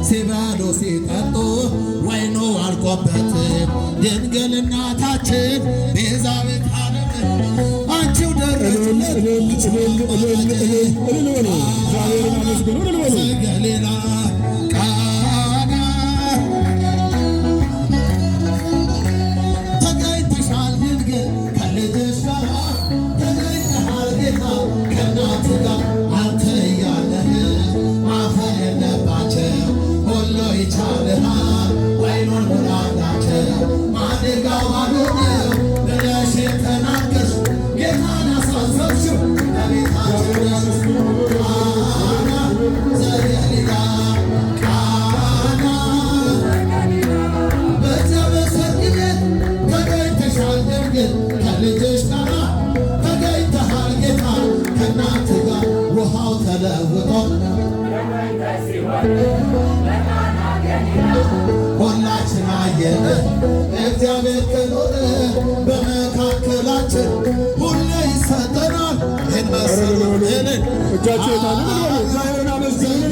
ሲበሉ ሲጠጡ ወይኑ አልቆበት ድንግል እናታችን ቤዛዊተ ዓለም አንቺው ደረስለት ገሊላ ቃና ተገኝተሻል ድንግል ከልጅሽ ጋር ተገኝተሃል ጌታ ከእናትህ ጋር አንተ እያለህ አፈር የለባ ዘገሊላ ቃና በዚያ በሰርግ ቤት ተገኝተሻል ድንግል ከልጅሽ ጋር ተገኝተሃል ጌታ ከእናት ጋር ውሃው ተለውጦ ሁላችን አየን እግዚአብሔር ከኖረ በመካከላችን ሁሌ ይሰጠናል። ይህን መሰሉንን እጃቸው የታለ እግዚአብሔርን አመስግኑ።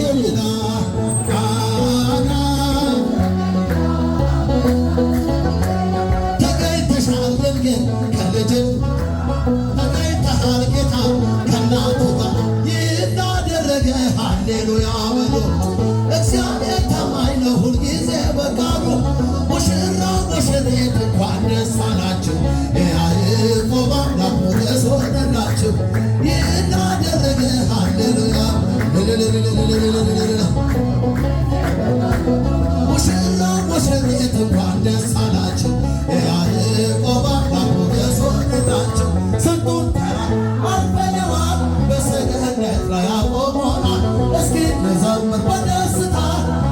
ተገኝተሻል ድንግል ከልጅሽ ተገኝተሃል ጌታ ከእናቱ ጋር ይናደረገ ሃሌሉያ በሎ እግዚአብሔር ታማኝ ነው ሁልጊዜ በቃሉ ሙሽራ ሙሽሪት እንኳን ደስ አላችሁ የያዕቆብ አምላክ ሞገስ ሆነላችሁ ይናደረገ ሃሌሉያ ሙሽራ ሙሽሪት እንኳን ደስ አላችሁ የያዕቆብ አምላክ ሞገስ ሆነላችሁ ስንቱን ተራራ አልፈነዋል በሰገነት ላይ አቆሞናል እስኪ እንዘምር በደስታ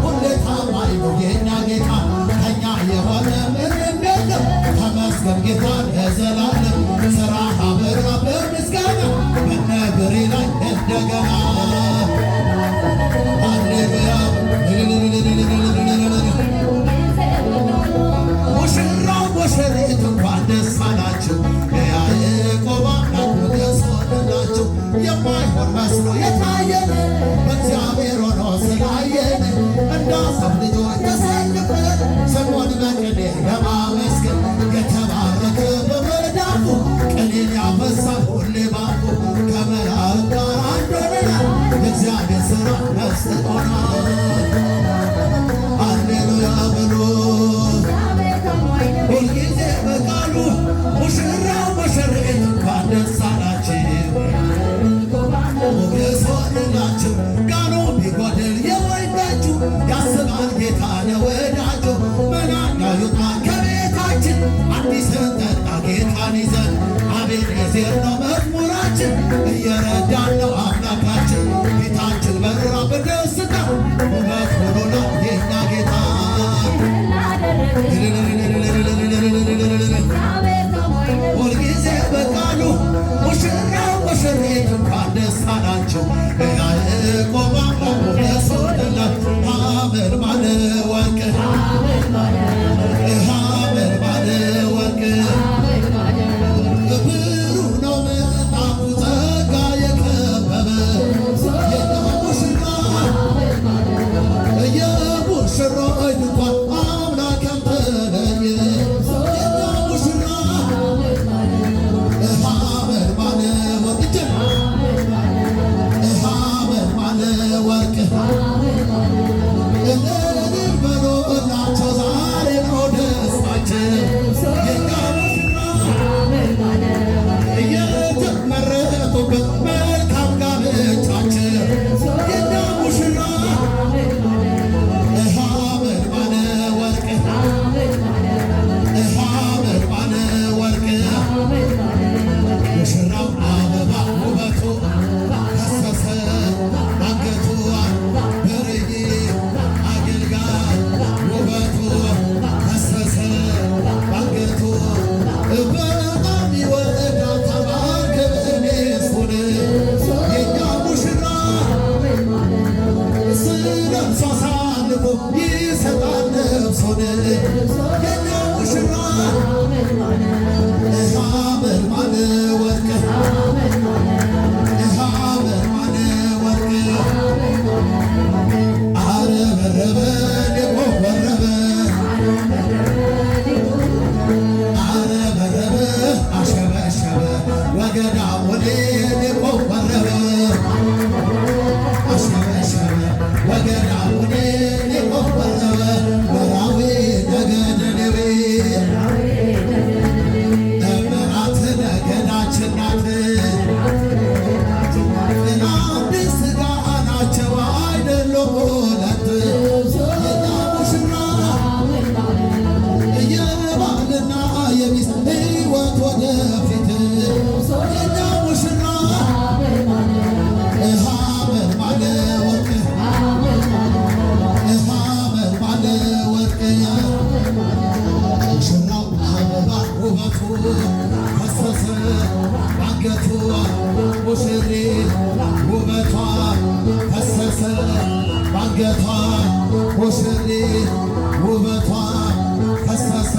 ሁሌ ታማኝ ነው የእኛ ጌታ ከእኛ የሆነ ምንም የለም ተመስገን ጌታ ለዘላለም ሥራ አበራ በምስጋና በነገሬ ላይ እንደገና ሃሌሉያ ሙሽራው ሙሽሪት እንኳን ደስ አላችሁ የያዕቆብ አምላክ ሞገስ ሆነላችሁ የማይሆን መስሎ የታየን በእግዚአብሔር ሆኖ ስላየን እንደ አሳብ ልጆች ተሰልፈን ስሙን በቅኔ ለማመስገን የተባረከ በመዳፉ ቅኔን ያፈሳል ሁሌ ባፉ ከመላእክት ጋር አንድ ሆነናል የእግዚአብሔር ሥራ መስጦናል። ሃሌሉያ በሉ ሁልጊዜ በቃሉ ሙሽራው ሙሽሪት እንኳን ደስ አላችሁ ሞገስ ሆነላችሁ ቃሉ ቢጎድል የወይን ጠጁ ያስባል ጌታ ለወዳጁ መናኛው ይውጣ ከቤታችን አዲስን ጠጣ ጌታን ይዘን አቤኔዘር ነው መዝሙራችን እየረዳን ነው አምላካችን ፊታችን በራ በደስታ ውበት ሆኖናል የእኛ ጌታ ሁልጊዜ በቃሉ ሙሽራው ሙሽሪት እንኳን ደስ አላችሁ የያዕቆብ አምላክ ሞገስ ሆነላችሁ ሐመልማለ ወርቅ ሐመልማለ ወርቅ ብሩህ ነው ምንጣፉ ጸጋ የከበበ የእኛ ሙሽራ የሙሽሮች ድንኳን አምላክም ተለየ የእኛ ሙሽራ ሐመልማለ ወርቅ ሐመልማለ ወርቅ እልል በሉላቸው ዛሬ ነው ደስታችን የእኛ ሙሽራ እየተመረጡበት መልካም ጋብቻችን የእኛ ሙሽራ ሐመልማለ ወርቅ ሐመልማለ ወርቅ ሙሽራው አበባ ውበቱ ፈሰሰ አንገቱ በርዬ አገልጋይ ውበቱ ፈሰሰ አንገቱ በጣም ይወዳል ተባርከ ሚስቱን የእኛ ሙሽራ ስለብሶ አሳልፎ ይሰጣል ነፍሱን የእኛ ሙሽራ ሐመልማለ ወርቅ ሐመልማለ ወርቅ አረበረበ ደግሞ ወረበ አረበረበ አሸበሸበ ወገዳሙን ደግሞ ወረበ አሸበሸበ ወገዳሙን ደግሞ ወረበ ወራዊ ነገደ ሌዊ ባንገቷ ሙሽሪት ውበቷ ፈሰሰ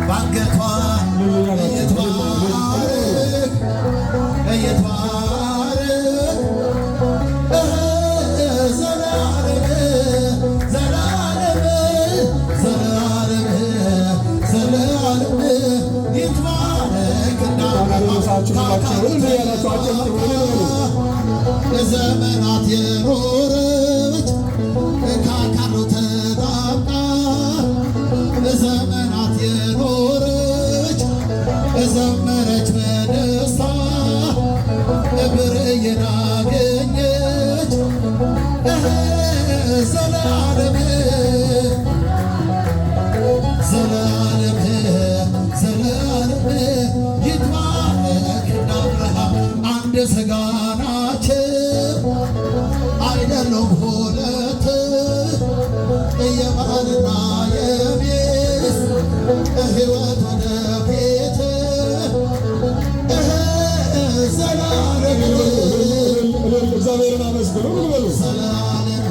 ባንገቷ እየተባረክ ዘላለም ዘላለም ዘላለም ይትባረክ ለዘመናት የኖረች ከአካሉ ተጣብቃ ለዘመናት የኖረች ዘመረች በደስታ ብርዬን አገኘች ዘላለም ዘላለም ዘላለም ይትባረክ አብርሃም አንድ ሥጋ ናቸው አይደለም ሁለት የባልና የሚስት ሕይወት ወደፊት ዘላለም እግዚአብሔርን አመስግኑ ብሉ። ዘላለም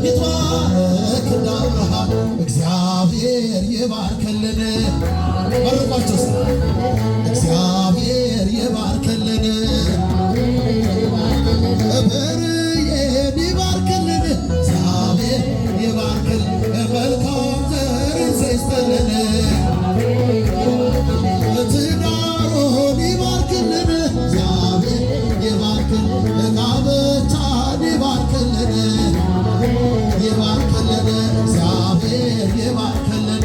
ይትባረክ አብርሃም እግዚአብሔር ይባርክልን። መርቋቸው እግዚአብሔር ይባርክልን ብርዬን ይባርክልን እግዚአብሔር ይባርክልን መልካም ዘርን ይስጥልን ትዳሩን ይባርክልን እግዚአብሔር ይባርክልን ጋብቻን ይባርክልን ይባርክልን እግዚአብሔር ይባርክልን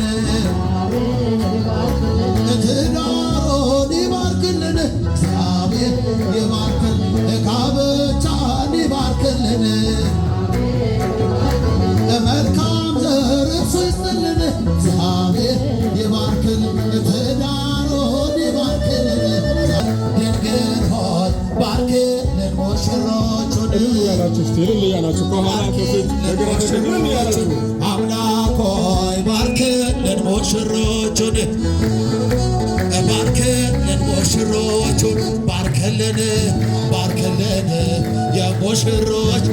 ትዳሩን ይባርክልን እግዚአብሔር ይባርክልን ጋብቻን ይባርክልን መልካም ዘር ይስጥልን እግዚአብሔር ይባርክልን ትዳሩን ይባርክልን ድንግል ሆይ ባርክልን ሙሽሮቹን እያላችሁ ከኋላ ከፊት ነገራችን እያላችሁ አምላክ ሆይ ባርክልን ሙሽሮቹን ባርክልን ሙሽሮቹን ባርክልን ባርክልን የሙሽሮች